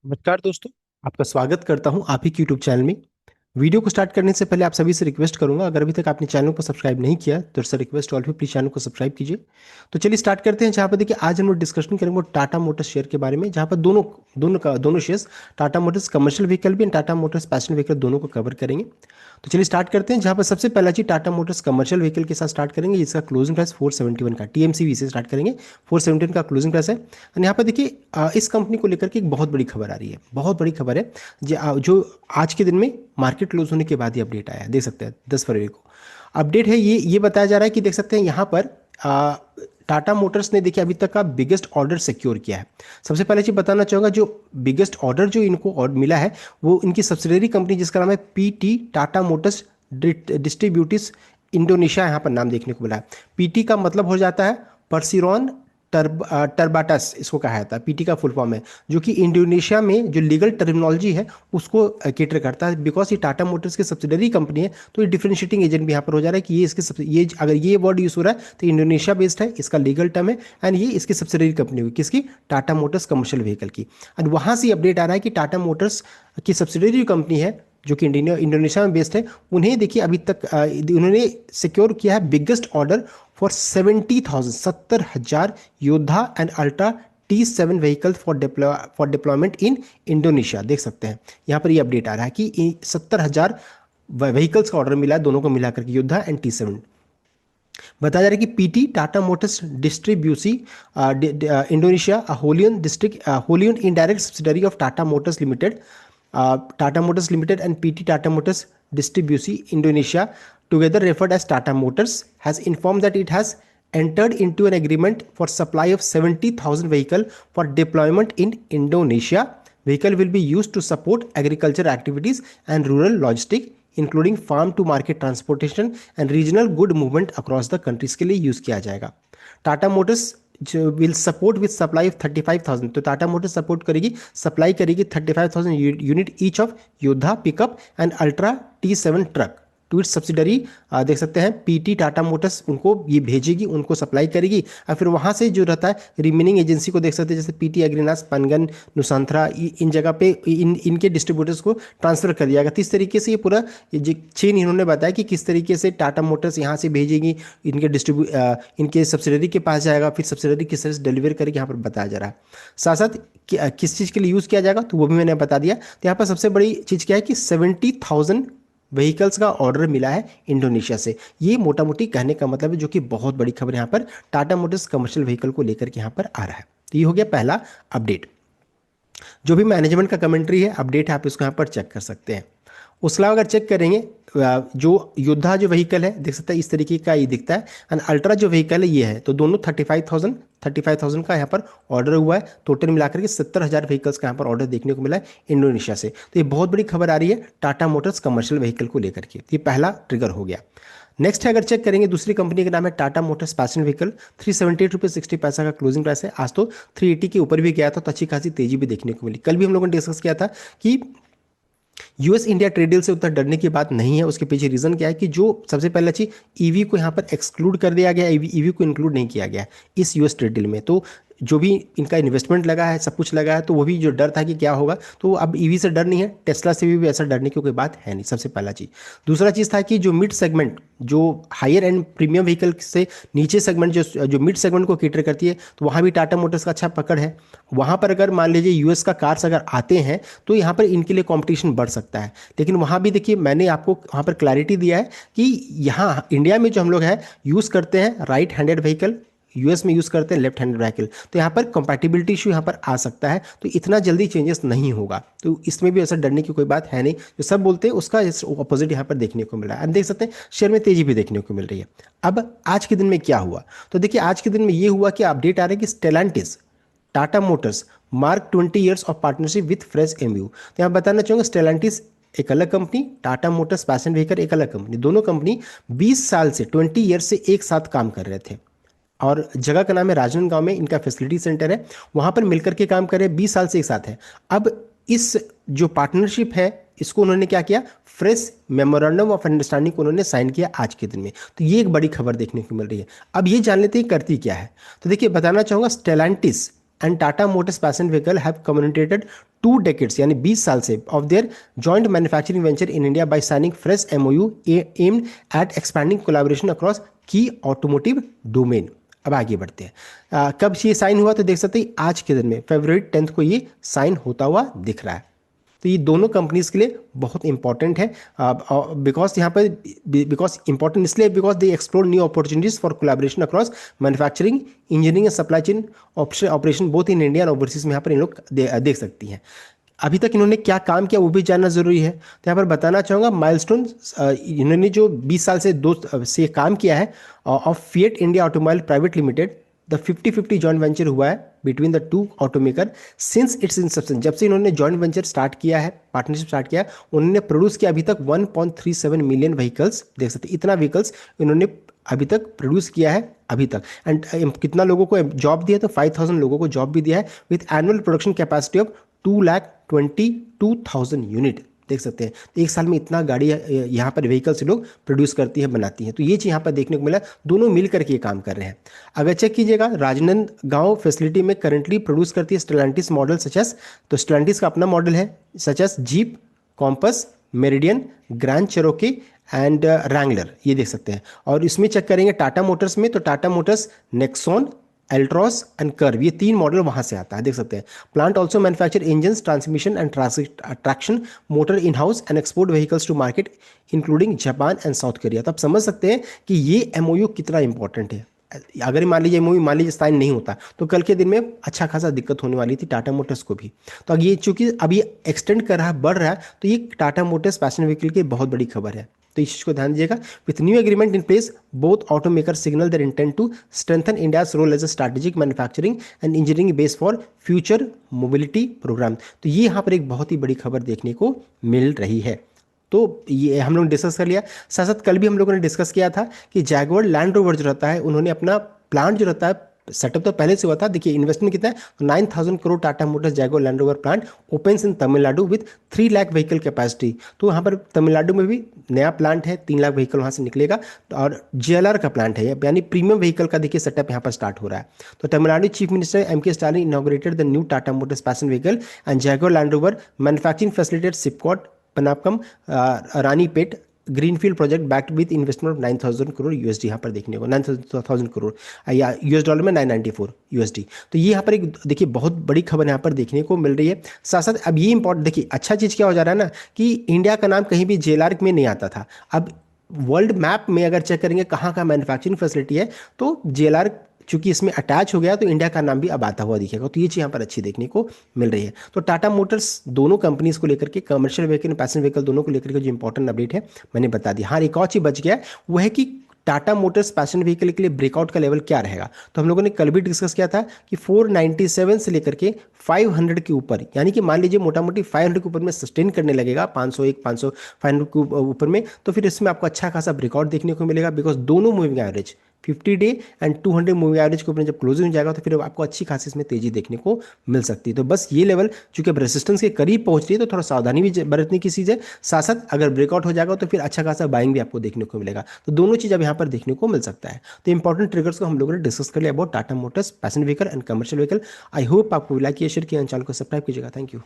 नमस्कार दोस्तों। आपका स्वागत करता हूं आप ही के यूट्यूब चैनल में। वीडियो को स्टार्ट करने से पहले आप सभी से रिक्वेस्ट करूंगा, अगर अभी तक आपने चैनल को सब्सक्राइब नहीं किया तो सर रिक्वेस्ट ऑल पे प्लीज चैनल को सब्सक्राइब कीजिए। तो चलिए स्टार्ट करते हैं। जहां पर देखिए आज हम लोग डिस्कशन करेंगे वो टाटा मोटर्स शेयर के बारे में, जहां पर दोनों shares Tata Motors commercial vehicle भी and Tata Motors passenger vehicle दोनों को कवर करेंगे। तो चलिए स्टार्ट करते हैं। जहां पर सबसे पहला चीज टाटा मोटर्स कमर्शियल व्हीकल के साथ स्टार्ट करेंगे, जिसका क्लोजिंग प्राइस 471 का टीएमसीवी से स्टार्ट करेंगे। 471 का क्लोजिंग प्राइस है। और यहाँ पर देखिए इस कंपनी को लेकर के एक बहुत बड़ी खबर आ रही है, बहुत बड़ी खबर है जो आज के दिन में मार्केट क्लोज होने के बाद ही अपडेट आया है। देख सकते हैं 10 फरवरी को अपडेट है। ये बताया जा रहा है कि देख सकते हैं यहाँ पर टाटा मोटर्स ने देखिए अभी तक का बिगेस्ट ऑर्डर सिक्योर किया है। सबसे पहले चीज बताना चाहूंगा, जो बिगेस्ट ऑर्डर जो इनको मिला है वो इनकी सब्सिडरी कंपनी जिसका नाम है पीटी टाटा मोटर्स डिस्ट्रीब्यूटिस इंडोनेशिया, यहाँ पर नाम देखने को मिला है। पीटी का मतलब हो जाता है परसिरॉन टर्बाटस, इसको कहा जाता है। पीटी का फुल फॉर्म है, जो कि इंडोनेशिया में जो लीगल टर्मिनोलॉजी है उसको केटर करता है। बिकॉज ये टाटा मोटर्स की सब्सिडरी कंपनी है तो ये डिफरेंशिएटिंग एजेंट भी यहाँ पर हो जा रहा है कि ये अगर ये वर्ड यूज हो रहा है तो इंडोनेशिया बेस्ड है, इसका लीगल टर्म है एंड ये इसकी सब्सिडरी कंपनी हुई किसकी, टाटा मोटर्स कमर्शियल व्हीकल की। एंड वहां से अपडेट आ रहा है कि टाटा मोटर्स की सब्सिडरी कंपनी है जो कि इंडोनेशिया में बेस्ड है। उन्हें देखिए अभी तक उन्होंने सिक्योर किया है बिगेस्ट ऑर्डर फॉर 70,000 70,000 योद्धा and Ultra T7 vehicle for deployment in Indonesia. देख सकते हैं यहाँ पर ये अपडेट आ रहा है कि 70,000 व्हीकल्स का ऑर्डर मिला है, दोनों को मिलाकर के योद्धा एंड T7। बताया जा रहा है कि PT Tata Motors Distribusi Indonesia wholly owned indirect subsidiary of Tata Motors Limited, Tata Motors Limited and PT Tata Motors Distribution Indonesia, together referred as Tata Motors, has informed that it has entered into an agreement for supply of 70,000 vehicle for deployment in Indonesia. Vehicle will be used to support agriculture activities and rural logistics, including farm to market transportation and regional good movement across the countries के लिए use किया जाएगा। Tata Motors जो will support with supply of 35,000, तो Tata Motors support करेगी, supply करेगी 35,000 unit each of Yodha pickup and Ultra T7 truck to its subsidiary. देख सकते हैं पीटी टाटा मोटर्स उनको ये भेजेगी, उनको सप्लाई करेगी और फिर वहाँ से जो रहता है रिमेनिंग एजेंसी को देख सकते हैं, जैसे पीटी एग्रीनास, पनगन, नुसांथरा, इन जगह पे इनके डिस्ट्रीब्यूटर्स को ट्रांसफर कर दिया गया। तो इस तरीके से ये पूरा ये चेन इन्होंने बताया कि किस तरीके से टाटा मोटर्स यहाँ से भेजेगी, इनके सब्सिडरी के पास जाएगा, फिर सब्सिडरी किस तरह से डिलीवर करेगी, यहाँ पर बताया जा रहा है। साथ साथ किस चीज़ के लिए यूज़ किया जाएगा तो वो भी मैंने बता दिया। तो यहाँ पर सबसे बड़ी चीज़ क्या है कि 70,000 व्हीकल्स का ऑर्डर मिला है इंडोनेशिया से। ये मोटा मोटी कहने का मतलब है, जो कि बहुत बड़ी खबर यहाँ पर टाटा मोटर्स कमर्शियल व्हीकल को लेकर के यहाँ पर आ रहा है। तो ये हो गया पहला अपडेट। जो भी मैनेजमेंट का कमेंट्री है, अपडेट है, आप इसको यहाँ पर चेक कर सकते हैं। उसके अलावा अगर चेक करेंगे जो योद्धा जो व्हीकल है देख सकते हैं इस तरीके का ये दिखता है, एंड अल्ट्रा जो व्हीकल है ये है। तो दोनों 35,000 का यहाँ पर ऑर्डर हुआ है। टोटल मिलाकर के 70,000 व्हीकल्स का यहाँ पर ऑर्डर देखने को मिला है इंडोनेशिया से। तो ये बहुत बड़ी खबर आ रही है टाटा मोटर्स कमर्शियल व्हीकल को लेकर के। ये पहला ट्रिगर हो गया। नेक्स्ट है, अगर चेक करेंगे दूसरी कंपनी का नाम है टाटा मोटर्स पैशन व्हीकल। 378 रुपये 60 पैसा का क्लोजिंग प्राइस है। आज तो 380 के ऊपर भी गया था, तो अच्छी खासी तेजी भी देखने को मिली। कल भी हम लोगों ने डिस्कस किया था कि यूएस इंडिया ट्रेड डील से उतना डरने की बात नहीं है। उसके पीछे रीजन क्या है कि जो सबसे पहले चीज ईवी को यहाँ पर एक्सक्लूड कर दिया गया, ईवी को इंक्लूड नहीं किया गया इस यूएस ट्रेड डील में। तो जो भी इनका इन्वेस्टमेंट लगा है, सब कुछ लगा है, तो वो भी जो डर था कि क्या होगा, तो अब ईवी से डर नहीं है, टेस्ला से भी ऐसा डरने की कोई बात है नहीं। सबसे पहला चीज। दूसरा चीज था कि जो मिड सेगमेंट, जो हायर एंड प्रीमियम व्हीकल से नीचे सेगमेंट जो मिड सेगमेंट को कैटर करती है, तो वहाँ भी टाटा मोटर्स का अच्छा पकड़ है। वहाँ पर अगर मान लीजिए यूएस का कार्स अगर आते हैं तो यहाँ पर इनके लिए कंपटीशन बढ़ सकता है। लेकिन वहाँ भी देखिए मैंने आपको वहाँ पर क्लैरिटी दिया है कि यहाँ इंडिया में जो हम लोग हैं यूज़ करते हैं राइट हैंडेड व्हीकल, यूएस में यूज़ करते हैं लेफ्ट हैंडेड व्हीकल, तो यहाँ पर कंपैटिबिलिटी इशू यहाँ पर आ सकता है। तो इतना जल्दी चेंजेस नहीं होगा, तो इसमें भी ऐसा डरने की कोई बात है नहीं। जो सब बोलते हैं उसका अपोजिट यहाँ पर देखने को मिला है। आप देख सकते हैं शेयर में तेजी भी देखने को मिल रही है। अब आज के दिन में क्या हुआ, तो देखिए आज के दिन में ये हुआ कि अपडेट आ रहा है कि Stellantis Tata Motors mark 20 years of partnership with fresh MU. तो यहाँ बताना चाहूँगा स्टेलांटिस एक अलग company, Tata Motors passenger vehicle एक अलग कंपनी। दोनों कंपनी 20 साल से 20 ईयर से एक साथ काम कर रहे थे, और जगह का नाम है राजनांदगांव में इनका फैसिलिटी सेंटर है, वहाँ पर मिलकर के काम कर रहे हैं, 20 साल से एक साथ है। अब इस जो पार्टनरशिप है इसको उन्होंने क्या किया, फ्रेश मेमोरेंडम ऑफ अंडरस्टैंडिंग को उन्होंने साइन किया आज के दिन में। तो ये एक बड़ी खबर देखने को मिल रही है। अब ये जान लेते हैं करती क्या है। तो देखिए बताना चाहूँगा Stellantis and Tata Motors passenger vehicle have communicated 2 decades यानी 20 साल से of their joint manufacturing venture in India by signing fresh MOU aimed at expanding collaboration across की ऑटोमोटिव डोमेन। अब आगे बढ़ते हैं। कब ये साइन हुआ तो देख सकते हैं आज के दिन में February 10 को ये साइन होता हुआ दिख रहा है। तो ये दोनों कंपनीज के लिए बहुत इंपॉर्टेंट है, बिकॉज यहाँ पर बिकॉज इंपॉर्टेंट इसलिए because they explore new opportunities for collaboration across manufacturing engineering and supply chain operation both in India and overseas में यहाँ पर इन लोग देख सकती हैं। अभी तक इन्होंने क्या काम किया वो भी जानना जरूरी है। तो यहाँ पर बताना चाहूँगा माइलस्टोन, इन्होंने जो 20 साल से काम किया है of fiat India automobile private limited, the 50-50 joint venture हुआ है between the two automaker since its inception. जब से इन्होंने जॉइंट वेंचर स्टार्ट किया है, पार्टनरशिप स्टार्ट किया है, उन्होंने प्रोड्यूस किया अभी तक 1.37 मिलियन व्हीकल्स। देख सकते इतना व्हीकल्स इन्होंने अभी तक प्रोड्यूस किया है अभी तक। एंड कितना लोगों को जॉब दिया तो 5,000 लोगों को जॉब भी दिया है with annual production capacity of 2,22,000 unit. देख सकते हैं तो एक साल में इतना गाड़ी यहाँ पर व्हीकल्स लोग प्रोड्यूस करती है, बनाती हैं। तो ये चीज़ यहाँ पर देखने को मिला, दोनों मिल करके ये काम कर रहे हैं। अगर चेक कीजिएगा राजनांदगांव फैसिलिटी में करंटली प्रोड्यूस करती है स्टेलांटिस मॉडल सचेस, तो स्टेलांटिस का अपना मॉडल है such as jeep, compass, meridian, grand Cherokee and Wrangler, ये देख सकते हैं। और इसमें चेक करेंगे टाटा मोटर्स में तो Tata Motors Nexon, एल्ट्रॉस and curve, ये 3 मॉडल वहां से आता है। देख सकते हैं plant also manufacture engine, transmission and traction motor in house and export vehicles to market including Japan and South Korea. तो आप समझ सकते हैं कि ये एमओयू कितना इंपॉर्टेंट है। अगर मान लीजिए एमओयू मान लीजिए साइन नहीं होता तो कल के दिन में अच्छा खासा दिक्कत होने वाली थी टाटा मोटर्स को भी। तो ये चूंकि अभी एक्सटेंड कर रहा है, बढ़ रहा है, तो ये टाटा मोटर्स पैसेंजर व्हीकल की बहुत बड़ी खबर है। तो इस चीज को ध्यान दीजिएगा। With new agreement in place both automaker signal their intent to strengthen India's role as a strategic manufacturing and engineering base for future mobility program. तो ये यहाँ पर एक बहुत ही बड़ी खबर देखने को मिल रही है। तो ये हम लोग ने डिस्कस कर लिया। साथ साथ कल भी हम लोगों ने डिस्कस किया था कि जैगुआर लैंड रोवर जो रहता है, उन्होंने अपना प्लांट जो रहता है सेटअप तो पहले से हुआ था। देखिए इन्वेस्टमेंट कितना है, 9,000 crore Tata Motors Jaguar Land rover plant opens in Tamil Nadu with 3 lakh vehicle capacity. तो वहाँ पर तमिलनाडु में भी नया प्लांट है, 3 लाख व्हीकल वहाँ से निकलेगा। और JLR का प्लांट है, यानी प्रीमियम व्हीकल का देखिए सेटअप यहाँ पर स्टार्ट हो रहा है। तो Tamil Nadu chief minister M.K. Stalin inaugurated the new Tata Motors passenger vehicle and Jaguar Land Rover manufacturing facility at SIPCOT Panapakkam Ranipet greenfield project backed with investment of 9,000 crore USD. यहाँ पर देखने को 9,000 करोड़ या यूएस डॉलर में 994 यूएसडी। तो ये यहाँ पर एक देखिए बहुत बड़ी खबर यहाँ पर देखने को मिल रही है। साथ साथ अब ये इंपॉर्टेंट देखिए अच्छा चीज़ क्या हो जा रहा है ना कि इंडिया का नाम कहीं भी JLR में नहीं आता था। अब वर्ल्ड मैप में अगर चेक करेंगे कहाँ का मैन्युफैक्चरिंग फैसिलिटी है तो JLR चूंकि इसमें अटैच हो गया तो इंडिया का नाम भी अब आता हुआ दिखेगा। तो ये चीज़ यहाँ पर अच्छी देखने को मिल रही है। तो टाटा मोटर्स दोनों कंपनीज को लेकर के, कमर्शियल व्हीकल पैसेंजर व्हीकल दोनों को लेकर के जो इंपॉर्टेंट अपडेट है मैंने बता दी। हाँ एक और चीज़ बच गया है, वो है कि टाटा मोटर्स पैसेंजर व्हीकल के लिए ब्रेकआउट का लेवल क्या रहेगा। तो हम लोगों ने कल भी डिस्कस किया था कि 497 से लेकर के 500 के ऊपर, यानी कि मान लीजिए मोटा मोटी 500 के ऊपर में सस्टेन करने लगेगा, 501 500 500 के ऊपर में, तो फिर इसमें आपको अच्छा खासा ब्रेकआउट देखने को मिलेगा। बिकॉज दोनों moving average 50 day and 200 moving average के ऊपर जब क्लोजिंग हो जाएगा तो फिर आपको अच्छी खासी इसमें तेजी देखने को मिल सकती है। तो बस ये लेवल चूंकि अब रेसिस्टेंस के करीब पहुंच रही है तो थोड़ा सावधानी भी बरतने की चीज़ है। साथ साथ अगर ब्रेकआउट हो जाएगा तो फिर अच्छा खासा बाइंग भी आपको देखने को मिलेगा। तो दोनों चीज़ अब यहाँ पर देखने को मिल सकता है। तो इंपॉर्टेंट ट्रिगर्स को हम लोगों ने डिस्कस कर लिया about Tata Motors passenger vehicle and commercial vehicle. I hope आपको लाइक किया, शेयर किया, चैनल को सब्सक्राइब कीजिएगा। Thank you.